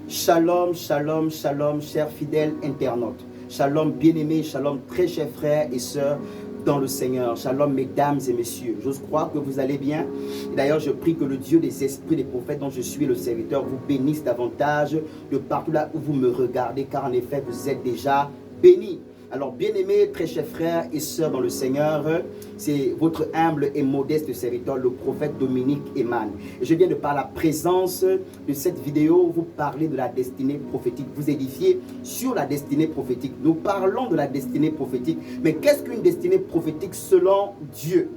Shalom, shalom, shalom, chers fidèles internautes. Shalom, bien-aimés, shalom, très chers frères et sœurs dans le Seigneur. Shalom, mesdames et messieurs. J'ose croire que vous allez bien. Et d'ailleurs, je prie que le Dieu des esprits des prophètes dont je suis le serviteur vous bénisse davantage de partout là où vous me regardez, car en effet, vous êtes déjà bénis. Alors, bien-aimés, très chers frères et sœurs dans le Seigneur, c'est votre humble et modeste serviteur, le prophète Dominique Eman. Et je viens de par la présence de cette vidéo, vous parler de la destinée prophétique, vous édifier sur la destinée prophétique. Nous parlons de la destinée prophétique, mais qu'est-ce qu'une destinée prophétique selon Dieu?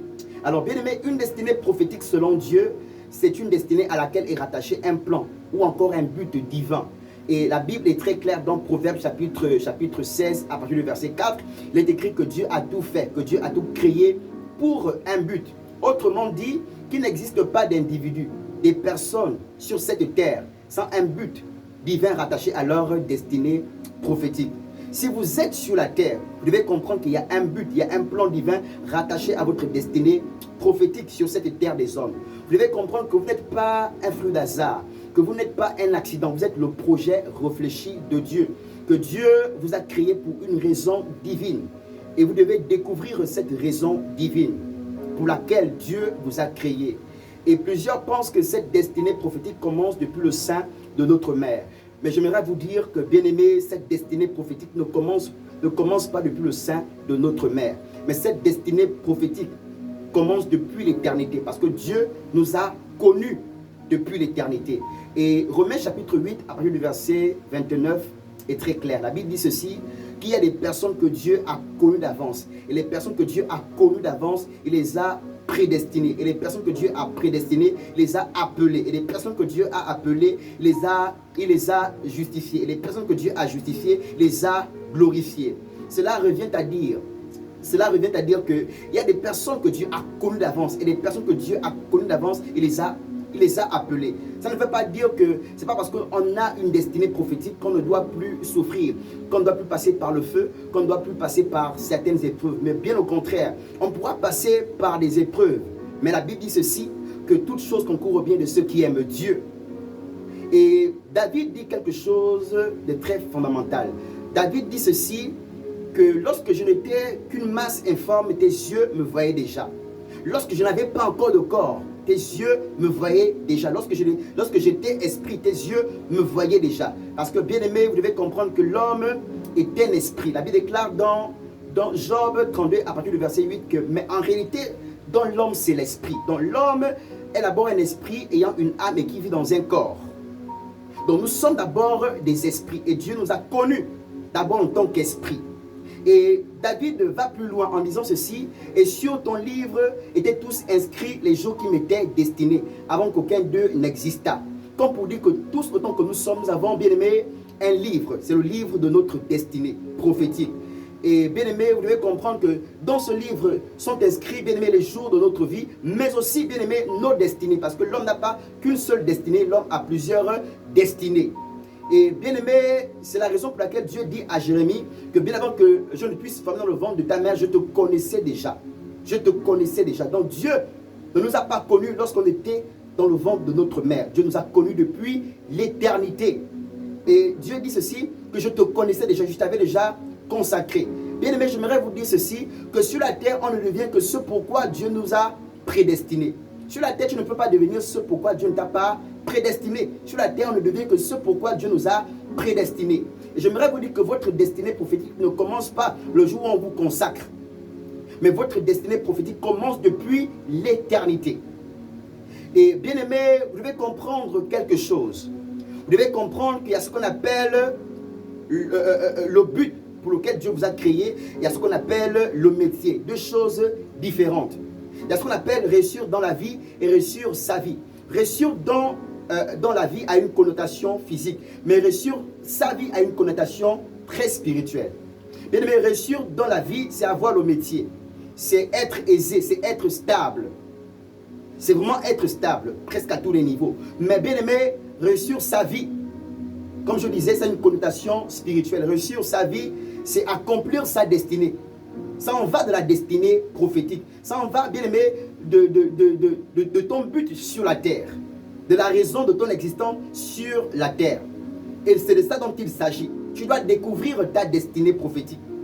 Alors, bien-aimés, une destinée prophétique selon Dieu, c'est une destinée à laquelle est rattaché un plan ou encore un but divin. Et la Bible est très claire dans Proverbes chapitre 16, à partir du verset 4. Il est écrit que Dieu a tout fait, que Dieu a tout créé pour un but. Autrement dit, qu'il n'existe pas d'individus, des personnes sur cette terre sans un but divin rattaché à leur destinée prophétique. Si vous êtes sur la terre, vous devez comprendre qu'il y a un but, il y a un plan divin rattaché à votre destinée prophétique sur cette terre des hommes. Vous devez comprendre que vous n'êtes pas un fruit d'hasard, que vous n'êtes pas un accident, vous êtes le projet réfléchi de Dieu, que Dieu vous a créé pour une raison divine. Et vous devez découvrir cette raison divine pour laquelle Dieu vous a créé. Et plusieurs pensent que cette destinée prophétique commence depuis le sein de notre mère. Mais j'aimerais vous dire que, bien-aimés, cette destinée prophétique ne commence pas depuis le sein de notre mère. Mais cette destinée prophétique commence depuis l'éternité, parce que Dieu nous a connus depuis l'éternité. Et Romains chapitre 8, à partir du verset 29, est très clair. La Bible dit ceci, qu'il y a des personnes que Dieu a connues d'avance. Et les personnes que Dieu a connues d'avance, il les a prédestinées. Et les personnes que Dieu a prédestinées, il les a appelées. Et les personnes que Dieu a appelées, il les a justifiées. Et les personnes que Dieu a justifiées, il les a glorifiées. Cela revient à dire qu'il y a des personnes que Dieu a connues d'avance. Et les personnes que Dieu a connues d'avance, il les a appelés. Ça ne veut pas dire que c'est pas parce qu'on a une destinée prophétique qu'on ne doit plus souffrir, qu'on ne doit plus passer par le feu, qu'on ne doit plus passer par certaines épreuves. Mais bien au contraire, on pourra passer par des épreuves. Mais la Bible dit ceci, que toute chose concourt au bien de ceux qui aiment Dieu. Et David dit quelque chose de très fondamental. David dit ceci, que lorsque je n'étais qu'une masse informe, tes yeux me voyaient déjà. Lorsque je n'avais pas encore de corps, tes yeux me voyaient déjà. Lorsque j'étais esprit, tes yeux me voyaient déjà. Parce que, bien aimé, vous devez comprendre que l'homme est un esprit. La Bible déclare dans Job 32, à partir du verset 8, que, mais en réalité, dans l'homme, c'est l'esprit. Donc l'homme est d'abord un esprit ayant une âme et qui vit dans un corps. Donc nous sommes d'abord des esprits. Et Dieu nous a connus d'abord en tant qu'esprit. Et David va plus loin en disant ceci, et sur ton livre étaient tous inscrits les jours qui m'étaient destinés, avant qu'aucun d'eux n'existât. Comme pour dire que tous, autant que nous sommes, nous avons, bien aimé, un livre. C'est le livre de notre destinée prophétique. Et bien aimé, vous devez comprendre que dans ce livre sont inscrits, bien aimé, les jours de notre vie, mais aussi, bien aimé, nos destinées. Parce que l'homme n'a pas qu'une seule destinée, l'homme a plusieurs destinées. Et bien aimé, c'est la raison pour laquelle Dieu dit à Jérémie que bien avant que je ne puisse former dans le ventre de ta mère, je te connaissais déjà. Je te connaissais déjà. Donc Dieu ne nous a pas connus lorsqu'on était dans le ventre de notre mère. Dieu nous a connus depuis l'éternité. Et Dieu dit ceci, que je te connaissais déjà, je t'avais déjà consacré. Bien aimé, j'aimerais vous dire ceci, que sur la terre, on ne devient que ce pourquoi Dieu nous a prédestinés. Sur la terre, tu ne peux pas devenir ce pourquoi Dieu ne t'a pas prédestiné. Sur la terre, on ne devient que ce pourquoi Dieu nous a prédestinés. Et j'aimerais vous dire que votre destinée prophétique ne commence pas le jour où on vous consacre. Mais votre destinée prophétique commence depuis l'éternité. Et bien aimé, vous devez comprendre quelque chose. Vous devez comprendre qu'il y a ce qu'on appelle le but pour lequel Dieu vous a créé. Il y a ce qu'on appelle le métier. Deux choses différentes. Il y a ce qu'on appelle réussir dans la vie et réussir sa vie. Réussir dans la vie a une connotation physique, mais réussir sa vie a une connotation très spirituelle. Bien aimé, réussir dans la vie, c'est avoir le métier. C'est être aisé, c'est être stable. C'est vraiment être stable, presque à tous les niveaux. Mais bien aimé, réussir sa vie, comme je disais, c'est une connotation spirituelle. Réussir sa vie, c'est accomplir sa destinée. Ça en va de la destinée prophétique. Ça en va, bien aimé, de ton but sur la terre. De la raison de ton existence sur la terre. Et c'est de ça dont il s'agit. Tu dois découvrir ta destinée prophétique.